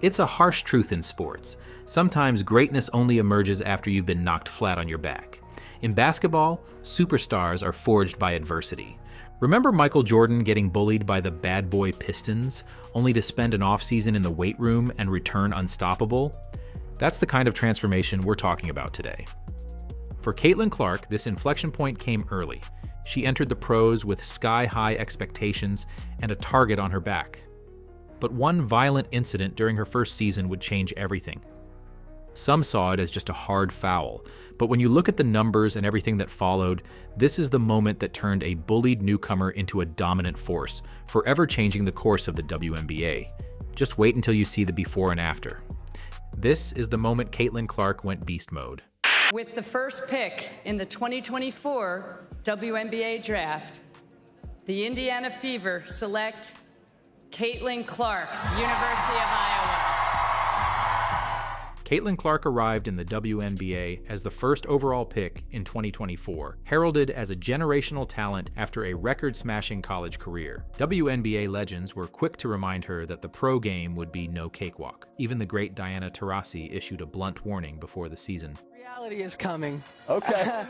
It's a harsh truth in sports. Sometimes greatness only emerges after you've been knocked flat on your back. In basketball, superstars are forged by adversity. Remember Michael Jordan getting bullied by the bad boy Pistons, only to spend an offseason in the weight room and return unstoppable? That's the kind of transformation we're talking about today. For Caitlin Clark, this inflection point came early. She entered the pros with sky-high expectations and a target on her back. But one violent incident during her first season would change everything. Some saw it as just a hard foul, but when you look at the numbers and everything that followed, this is the moment that turned a bullied newcomer into a dominant force, forever changing the course of the WNBA. Just wait until you see the before and after. This is the moment Caitlin Clark went beast mode. With the first pick in the 2024 WNBA draft, the Indiana Fever select Caitlin Clark, University of Iowa. Caitlin Clark arrived in the WNBA as the first overall pick in 2024, heralded as a generational talent after a record-smashing college career. WNBA legends were quick to remind her that the pro game would be no cakewalk. Even the great Diana Taurasi issued a blunt warning before the season. Reality is coming. Okay.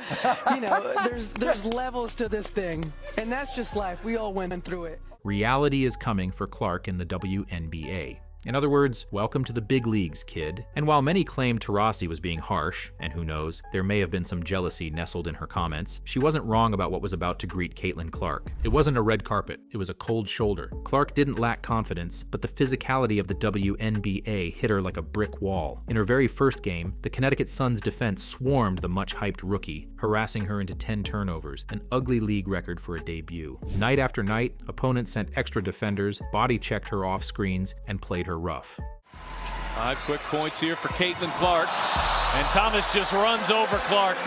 There's levels to this thing, and that's just life. We all went through it. Reality is coming for Clark in the WNBA. In other words, welcome to the big leagues, kid. And while many claimed Taurasi was being harsh, and who knows, there may have been some jealousy nestled in her comments, she wasn't wrong about what was about to greet Caitlin Clark. It wasn't a red carpet, it was a cold shoulder. Clark didn't lack confidence, but the physicality of the WNBA hit her like a brick wall. In her very first game, the Connecticut Sun's defense swarmed the much-hyped rookie, harassing her into 10 turnovers, an ugly league record for a debut. Night after night, opponents sent extra defenders, body-checked her off screens, and played her rough. 5 quick points here for Caitlin Clark, and Thomas just runs over Clark,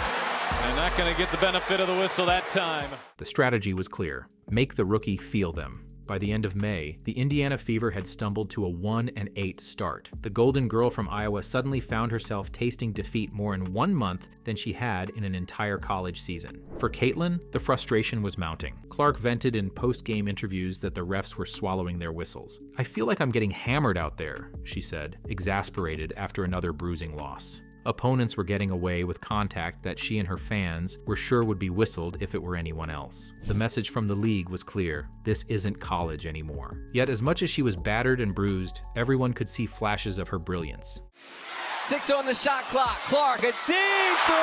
and not going to get the benefit of the whistle that time. The strategy was clear: make the rookie feel them. By the end of May, the Indiana Fever had stumbled to a 1-8 start. The Golden Girl from Iowa suddenly found herself tasting defeat more in 1 month than she had in an entire college season. For Caitlin, the frustration was mounting. Clark vented in post-game interviews that the refs were swallowing their whistles. "I feel like I'm getting hammered out there," she said, exasperated after another bruising loss. Opponents were getting away with contact that she and her fans were sure would be whistled if it were anyone else. The message from the league was clear: this isn't college anymore. Yet as much as she was battered and bruised, everyone could see flashes of her brilliance. 6 on the shot clock. Clark, a deep 3!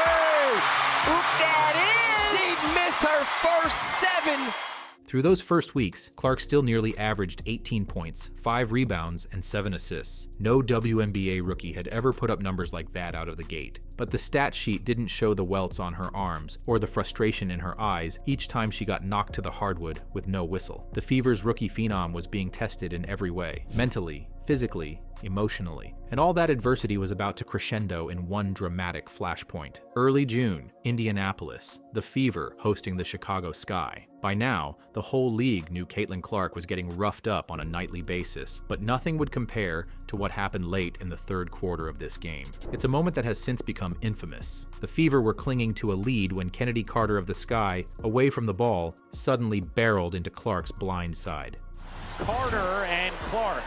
Oop, that is! She missed her first 7! Through those first weeks, Clark still nearly averaged 18 points, 5 rebounds, and 7 assists. No WNBA rookie had ever put up numbers like that out of the gate. But the stat sheet didn't show the welts on her arms or the frustration in her eyes each time she got knocked to the hardwood with no whistle. The Fever's rookie phenom was being tested in every way: mentally, physically, emotionally. And all that adversity was about to crescendo in one dramatic flashpoint. Early June, Indianapolis, the Fever hosting the Chicago Sky. By now, the whole league knew Caitlin Clark was getting roughed up on a nightly basis, but nothing would compare to what happened late in the third quarter of this game. It's a moment that has since become infamous. The Fever were clinging to a lead when Chennedy Carter of the Sky, away from the ball, suddenly barreled into Clark's blind side. Carter and Clark.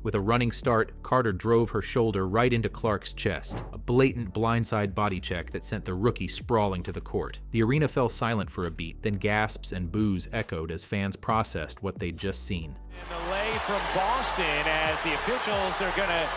With a running start, Carter drove her shoulder right into Clark's chest, a blatant blindside body check that sent the rookie sprawling to the court. The arena fell silent for a beat, then gasps and boos echoed as fans processed what they'd just seen. And the lay from Boston as the officials are going to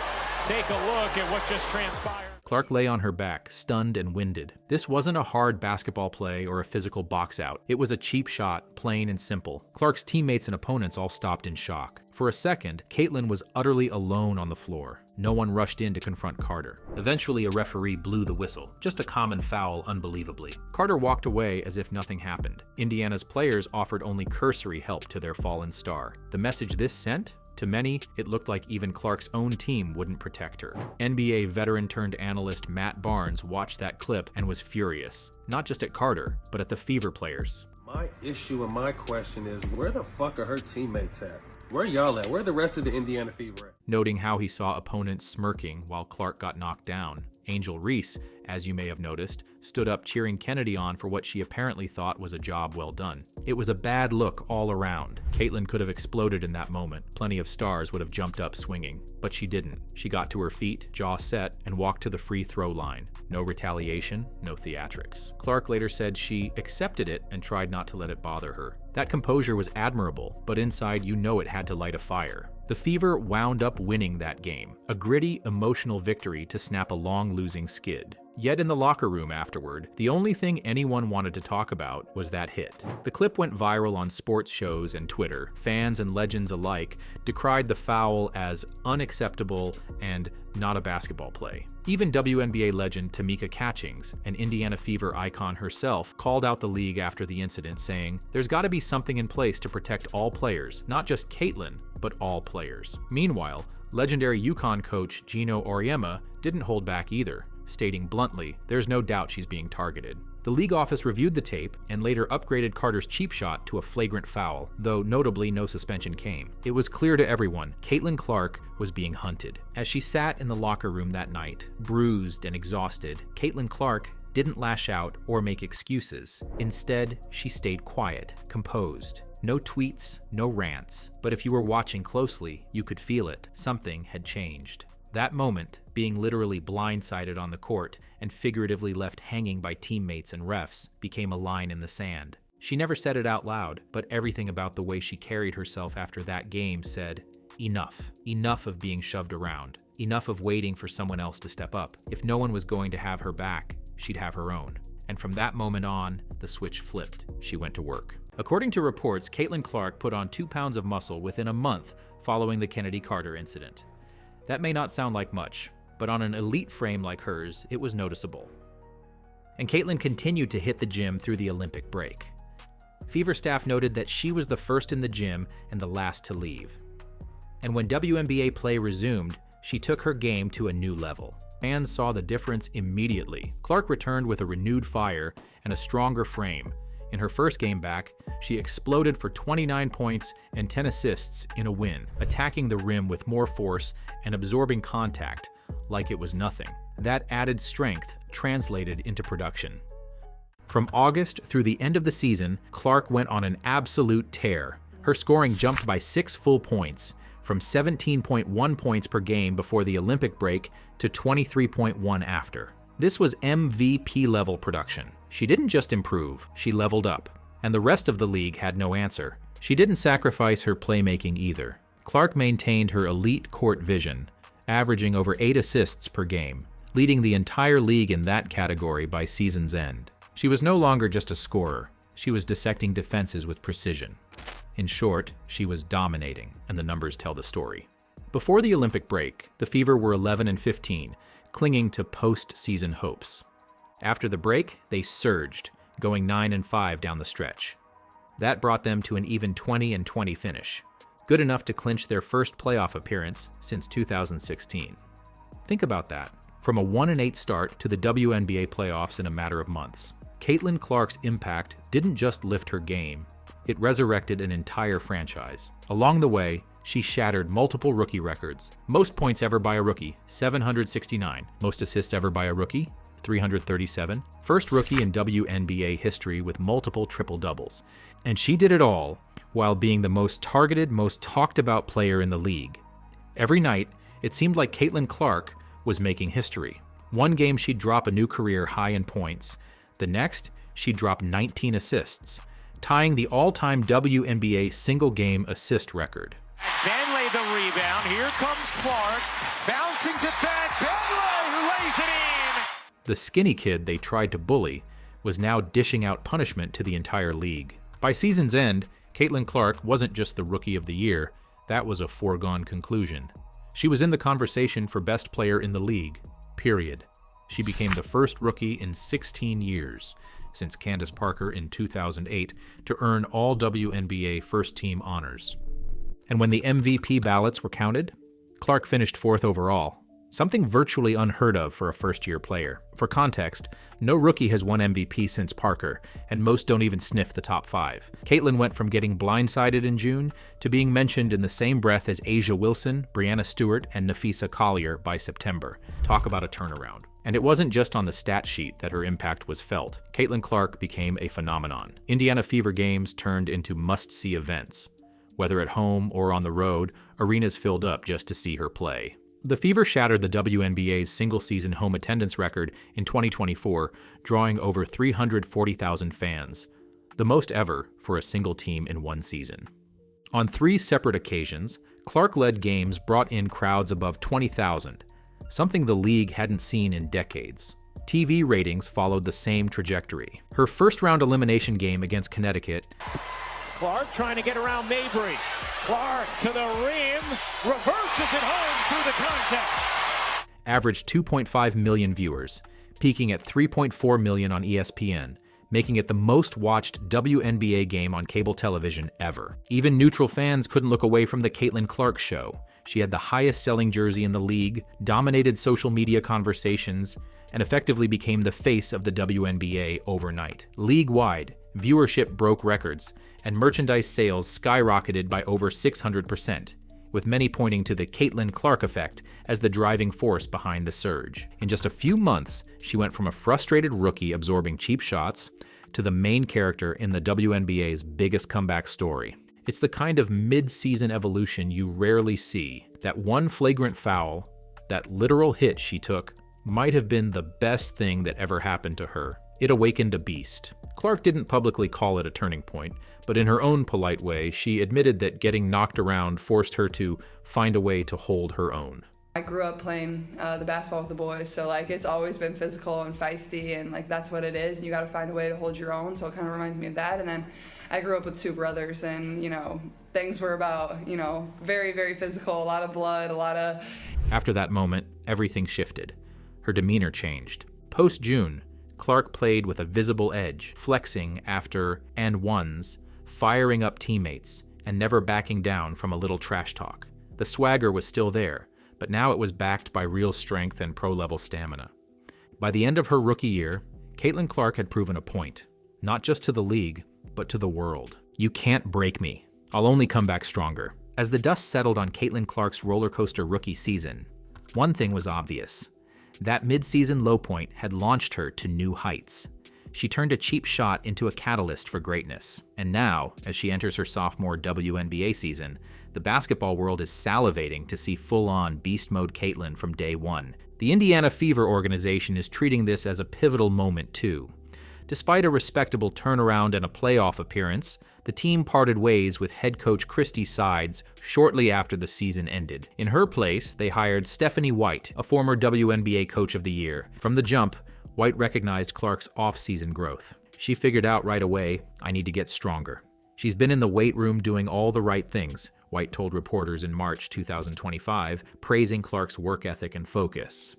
take a look at what just transpired. Clark lay on her back, stunned and winded. This wasn't a hard basketball play or a physical box out. It was a cheap shot, plain and simple. Clark's teammates and opponents all stopped in shock. For a second, Caitlin was utterly alone on the floor. No one rushed in to confront Carter. Eventually, a referee blew the whistle. Just a common foul, unbelievably. Carter walked away as if nothing happened. Indiana's players offered only cursory help to their fallen star. The message this sent? To many, it looked like even Clark's own team wouldn't protect her. NBA veteran-turned-analyst Matt Barnes watched that clip and was furious. Not just at Carter, but at the Fever players. My issue and my question is, where the fuck are her teammates at? Where y'all at? Where the rest of the Indiana Fever at? Noting how he saw opponents smirking while Clark got knocked down, Angel Reese, as you may have noticed, stood up cheering Chennedy on for what she apparently thought was a job well done. It was a bad look all around. Caitlin could have exploded in that moment. Plenty of stars would have jumped up swinging, but she didn't. She got to her feet, jaw set, and walked to the free throw line. No retaliation, no theatrics. Clark later said she accepted it and tried not to let it bother her. That composure was admirable, but inside you know it had to light a fire. The Fever wound up winning that game, a gritty, emotional victory to snap a long losing skid. Yet in the locker room afterward, the only thing anyone wanted to talk about was that hit. The clip went viral on sports shows and Twitter. Fans and legends alike decried the foul as unacceptable and not a basketball play. Even WNBA legend Tamika Catchings, an Indiana Fever icon herself, called out the league after the incident, saying, "There's got to be something in place to protect all players, not just Caitlin, but all players." Meanwhile, legendary UConn coach Gino Auriemma didn't hold back either, stating bluntly, there's no doubt she's being targeted. The league office reviewed the tape and later upgraded Carter's cheap shot to a flagrant foul, though notably no suspension came. It was clear to everyone, Caitlin Clark was being hunted. As she sat in the locker room that night, bruised and exhausted, Caitlin Clark didn't lash out or make excuses. Instead, she stayed quiet, composed. No tweets, no rants, but if you were watching closely, you could feel it. Something had changed. That moment, being literally blindsided on the court and figuratively left hanging by teammates and refs, became a line in the sand. She never said it out loud, but everything about the way she carried herself after that game said, enough. Enough of being shoved around. Enough of waiting for someone else to step up. If no one was going to have her back, she'd have her own. And from that moment on, the switch flipped. She went to work. According to reports, Caitlin Clark put on 2 pounds of muscle within a month following the Chennedy Carter incident. That may not sound like much, but on an elite frame like hers, it was noticeable. And Caitlin continued to hit the gym through the Olympic break. Fever staff noted that she was the first in the gym and the last to leave. And when WNBA play resumed, she took her game to a new level. Fans saw the difference immediately. Clark returned with a renewed fire and a stronger frame. In her first game back, she exploded for 29 points and 10 assists in a win, attacking the rim with more force and absorbing contact like it was nothing. That added strength translated into production. From August through the end of the season, Clark went on an absolute tear. Her scoring jumped by 6 full points, from 17.1 points per game before the Olympic break to 23.1 after. This was MVP-level production. She didn't just improve, she leveled up. And the rest of the league had no answer. She didn't sacrifice her playmaking either. Clark maintained her elite court vision, averaging over 8 assists per game, leading the entire league in that category by season's end. She was no longer just a scorer. She was dissecting defenses with precision. In short, she was dominating, and the numbers tell the story. Before the Olympic break, the Fever were 11-15, clinging to post-season hopes. After the break, they surged, going 9-5 down the stretch. That brought them to an even 20-20 finish, good enough to clinch their first playoff appearance since 2016. Think about that, from a 1-8 start to the WNBA playoffs in a matter of months. Caitlin Clark's impact didn't just lift her game, it resurrected an entire franchise. Along the way, she shattered multiple rookie records. Most points ever by a rookie, 769. Most assists ever by a rookie, 337. First rookie in WNBA history with multiple triple-doubles. And she did it all while being the most targeted, most talked about player in the league. Every night, it seemed like Caitlin Clark was making history. One game she'd drop a new career high in points. The next, she'd drop 19 assists, tying the all-time WNBA single-game assist record. Benley the rebound. Here comes Clark. Bouncing to back. Benley lays it in. The skinny kid they tried to bully was now dishing out punishment to the entire league. By season's end, Caitlin Clark wasn't just the Rookie of the Year. That was a foregone conclusion. She was in the conversation for best player in the league, period. She became the first rookie in 16 years, since Candace Parker in 2008, to earn all WNBA first-team honors. And when the MVP ballots were counted, Clark finished 4th overall. something virtually unheard of for a first-year player. For context, no rookie has won MVP since Parker, and most don't even sniff the top 5. Caitlin went from getting blindsided in June to being mentioned in the same breath as A'ja Wilson, Brianna Stewart, and Nafisa Collier by September. Talk about a turnaround. And it wasn't just on the stat sheet that her impact was felt. Caitlin Clark became a phenomenon. Indiana Fever games turned into must-see events. Whether at home or on the road, arenas filled up just to see her play. The Fever shattered the WNBA's single-season home attendance record in 2024, drawing over 340,000 fans, the most ever for a single team in one season. On 3 separate occasions, Clark-led games brought in crowds above 20,000, something the league hadn't seen in decades. TV ratings followed the same trajectory. Her first-round elimination game against Connecticut, Clark trying to get around Mabry. Clark to the rim, reverses it home through the contact. averaged 2.5 million viewers, peaking at 3.4 million on ESPN, making it the most watched WNBA game on cable television ever. Even neutral fans couldn't look away from the Caitlin Clark show. She had the highest selling jersey in the league, dominated social media conversations, and effectively became the face of the WNBA overnight. League-wide, viewership broke records, and merchandise sales skyrocketed by over 600%, with many pointing to the Caitlin Clark effect as the driving force behind the surge. In just a few months, she went from a frustrated rookie absorbing cheap shots to the main character in the WNBA's biggest comeback story. It's the kind of mid-season evolution you rarely see. That one flagrant foul, that literal hit she took, might have been the best thing that ever happened to her. It awakened a beast. Clark didn't publicly call it a turning point, but in her own polite way, she admitted that getting knocked around forced her to find a way to hold her own. I grew up playing the basketball with the boys, so it's always been physical and feisty, and that's what it is, and you got to find a way to hold your own, so it kind of reminds me of that. And then I grew up with 2 brothers, and things were about very, very physical, a lot of blood, a lot of... After that moment, everything shifted. Her demeanor changed. Post-June, Clark played with a visible edge, flexing after and ones, firing up teammates, and never backing down from a little trash talk. The swagger was still there, but now it was backed by real strength and pro-level stamina. By the end of her rookie year, Caitlin Clark had proven a point, not just to the league, but to the world. You can't break me. I'll only come back stronger. As the dust settled on Caitlin Clark's roller coaster rookie season, one thing was obvious. That mid-season low point had launched her to new heights. She turned a cheap shot into a catalyst for greatness. And now, as she enters her sophomore WNBA season, the basketball world is salivating to see full-on beast mode Caitlin from day one. The Indiana Fever organization is treating this as a pivotal moment too. Despite a respectable turnaround and a playoff appearance, the team parted ways with head coach Christy Sides shortly after the season ended. In her place, they hired Stephanie White, a former WNBA Coach of the Year. From the jump, White recognized Clark's off-season growth. She figured out right away, I need to get stronger. She's been in the weight room doing all the right things, White told reporters in March 2025, praising Clark's work ethic and focus.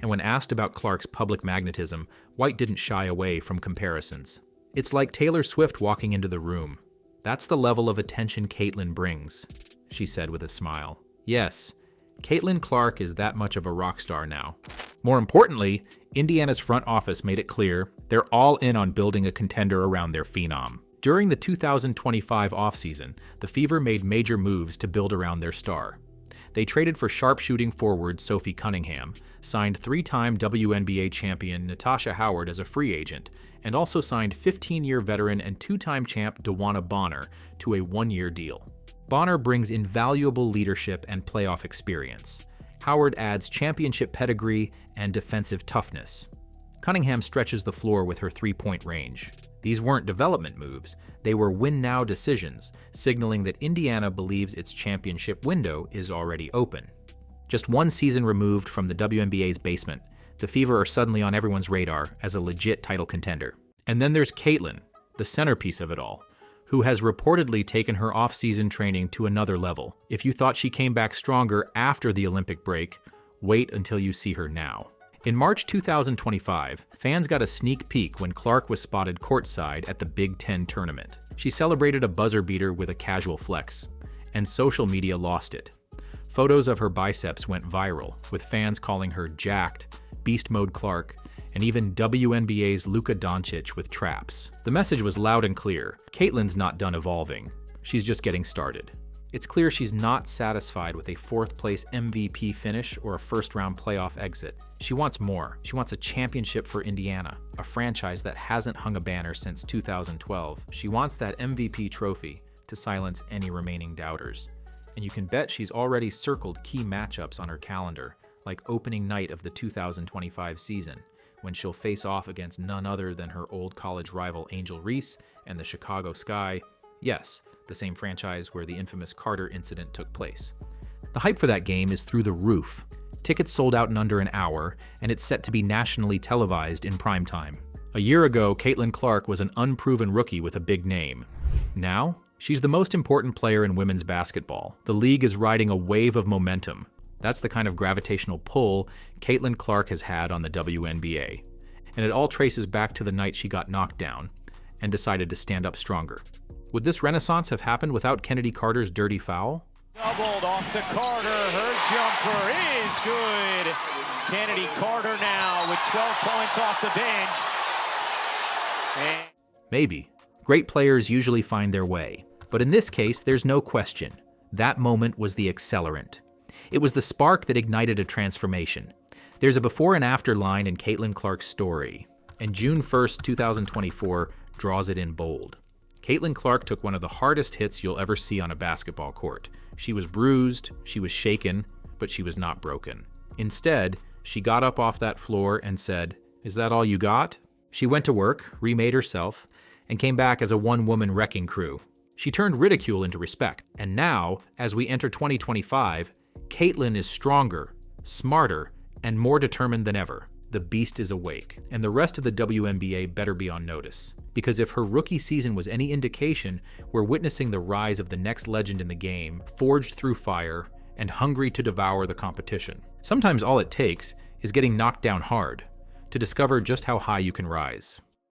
And when asked about Clark's public magnetism, White didn't shy away from comparisons. It's like Taylor Swift walking into the room. That's the level of attention Caitlin brings, she said with a smile. Yes, Caitlin Clark is that much of a rock star now. More importantly, Indiana's front office made it clear they're all in on building a contender around their phenom. During the 2025 offseason, the Fever made major moves to build around their star. They traded for sharpshooting forward Sophie Cunningham, signed 3-time WNBA champion Natasha Howard as a free agent, and also signed 15-year veteran and 2-time champ DeWanna Bonner to a 1-year deal. Bonner brings invaluable leadership and playoff experience. Howard adds championship pedigree and defensive toughness. Cunningham stretches the floor with her 3-point range. These weren't development moves, they were win-now decisions, signaling that Indiana believes its championship window is already open. Just 1 season removed from the WNBA's basement, the Fever are suddenly on everyone's radar as a legit title contender. And then there's Caitlin, the centerpiece of it all, who has reportedly taken her off-season training to another level. If you thought she came back stronger after the Olympic break, wait until you see her now. In March 2025, fans got a sneak peek when Clark was spotted courtside at the Big Ten tournament. She celebrated a buzzer beater with a casual flex, and social media lost it. Photos of her biceps went viral, with fans calling her jacked, beast mode Clark, and even WNBA's Luka Doncic with traps. The message was loud and clear. Caitlyn's not done evolving. She's just getting started. It's clear she's not satisfied with a fourth-place MVP finish or a first-round playoff exit. She wants more. She wants a championship for Indiana, a franchise that hasn't hung a banner since 2012. She wants that MVP trophy to silence any remaining doubters. And you can bet she's already circled key matchups on her calendar, like opening night of the 2025 season, when she'll face off against none other than her old college rival Angel Reese and the Chicago Sky. Yes, the same franchise where the infamous Carter incident took place. The hype for that game is through the roof. Tickets sold out in under an hour, and it's set to be nationally televised in primetime. A year ago, Caitlin Clark was an unproven rookie with a big name. Now, she's the most important player in women's basketball. The league is riding a wave of momentum. That's the kind of gravitational pull Caitlin Clark has had on the WNBA. And it all traces back to the night she got knocked down and decided to stand up stronger. Would this renaissance have happened without Chennedy Carter's dirty foul? Doubled off to Carter. Her jumper is good. Chennedy Carter now with 12 points off the bench. Maybe. Great players usually find their way. But in this case, there's no question. That moment was the accelerant. It was the spark that ignited a transformation. There's a before and after line in Caitlin Clark's story, and June 1st, 2024 draws it in bold. Caitlin Clark took one of the hardest hits you'll ever see on a basketball court. She was bruised, she was shaken, but she was not broken. Instead, she got up off that floor and said, "Is that all you got?" She went to work, remade herself, and came back as a one-woman wrecking crew. She turned ridicule into respect. And now, as we enter 2025, Caitlin is stronger, smarter, and more determined than ever. The beast is awake, and the rest of the WNBA better be on notice. Because if her rookie season was any indication, we're witnessing the rise of the next legend in the game, forged through fire and hungry to devour the competition. Sometimes all it takes is getting knocked down hard to discover just how high you can rise.